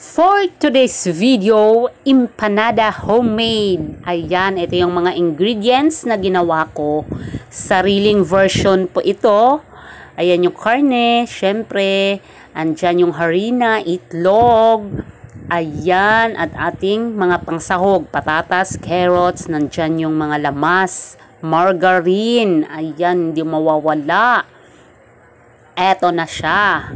For today's video, empanada homemade. Ayan, ito yung mga ingredients na ginawa ko. Sariling version po ito. Ayan yung karne, syempre. Andyan yung harina, itlog. Ayan, at ating mga pangsahog. Patatas, carrots, nandyan yung mga lamas. Margarine. Ayan, hindi mawawala. Eto na siya.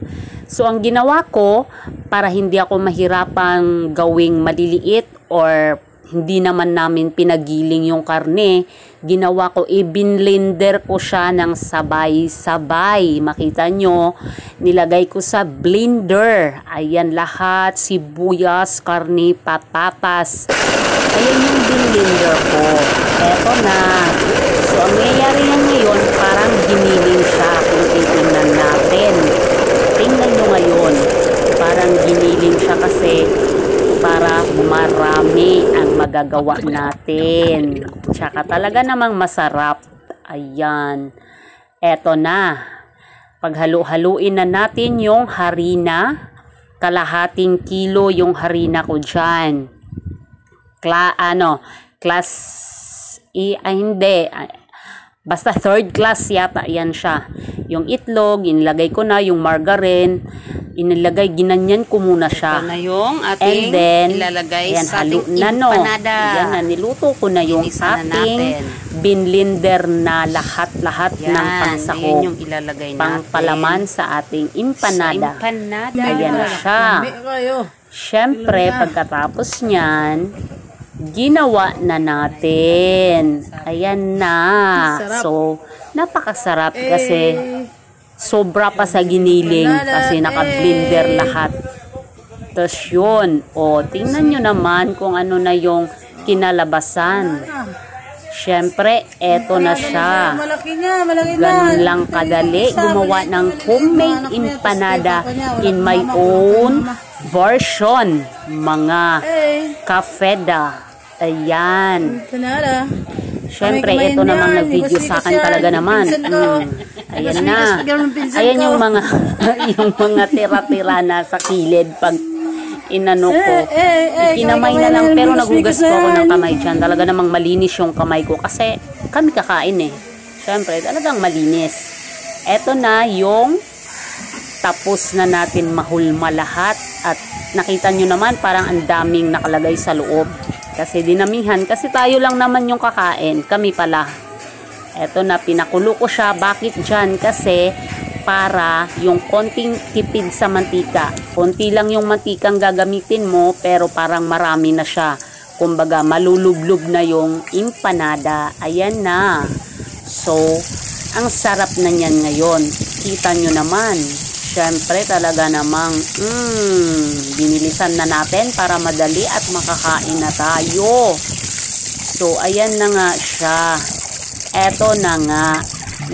So, ang ginawa ko, para hindi ako mahirapang gawing maliliit or hindi naman namin pinagiling yung karne, ginawa ko, i-blender ko siya ng sabay-sabay. Makita nyo, nilagay ko sa blender. Ayan lahat, sibuyas, karne, patatas. Ayan yung blender ko. Eto na. So, ang nangyayari yan ngayon, parang giniling siya kung titingnan natin. Tingnan nyo ngayon, parang giniling siya kasi para marami ang magagawa natin. Tsaka talaga namang masarap. Ayan. Eto na. Paghalo-haluin na natin yung harina. Kalahating kilo yung harina ko dyan. Class E, hindi. Basta third class yata yan siya. Yung itlog, inilagay ko na yung margarine, ginanyan ko muna siya. Ito na yung ating ilalagay sa ating empanada. Yan na, niluto ko na yung ating binlender na lahat-lahat ng pangsahog. Yung ilalagay natin. Pangpalaman sa ating empanada. Ayan na siya. Siyempre, pagkatapos niyan, ginawa na natin. Ayan na. So, napakasarap kasi sobra pa sa giniling kasi naka-blender lahat. Tapos yun. O, tingnan nyo naman kung ano na yung kinalabasan. Siyempre, eto na siya. Ganun lang kadali gumawa ng homemade empanada in my own version, mga kafeda. Ayan. Siyempre, ito namang nag-video sa akin talaga naman. Ayan na. Ayan yung mga yung mga tira-tira na sa kilid pag inano ko. Ikinamay na lang, pero nagugas ko ako ng kamay dyan. Talaga namang malinis yung kamay ko kasi kami kakain eh. Siyempre, talagang malinis. Ito na yung tapos na natin mahulma lahat. At nakita nyo naman parang ang daming nakalagay sa loob. Kasi dinamihan. Kasi tayo lang naman yung kakain. Kami pala. Eto na, pinakulo ko siya. Bakit dyan? Kasi para yung konting tipid sa mantika. Konti lang yung mantikang gagamitin mo, pero parang marami na siya. Kumbaga, malulublog na yung empanada. Ayan na. So, ang sarap na niyan ngayon. Kita nyo naman. Siyempre, talaga namang binilisan na natin para madali at makakain na tayo. So, ayan na nga siya. Eto na nga.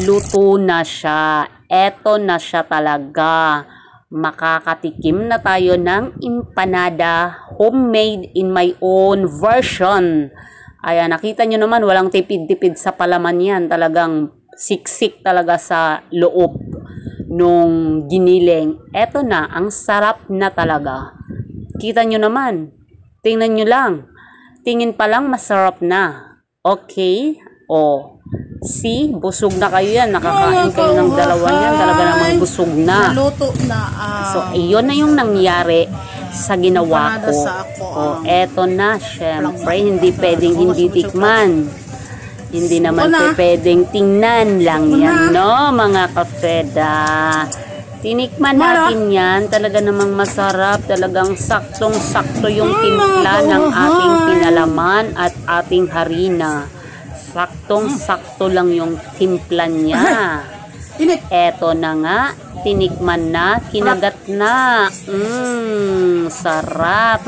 Luto na siya. Eto na siya talaga. Makakatikim na tayo ng empanada homemade in my own version. Ayan, nakita nyo naman, walang tipid-tipid sa palaman yan. Talagang siksik talaga sa loob nung giniling. Eto na, ang sarap na talaga. Kita nyo naman. Tingnan nyo lang. Tingin pa lang masarap na. Okay? O, see? Busog na kayo yan. Nakakain kayo ng dalawa yan. Talaga namang busog na. So, iyon na yung nangyari sa ginawa ko. O, eto na. Siyempre, hindi pwedeng hindi tikman. Hindi naman pwedeng tingnan lang yan, no, mga kafeda. Tinikman natin yan. Talaga namang masarap. Talagang saktong-sakto yung timpla ng ating pinalaman at ating harina. Saktong-sakto lang yung timpla niya. Eto na nga. Tinikman na. Kinagat na. Sarap.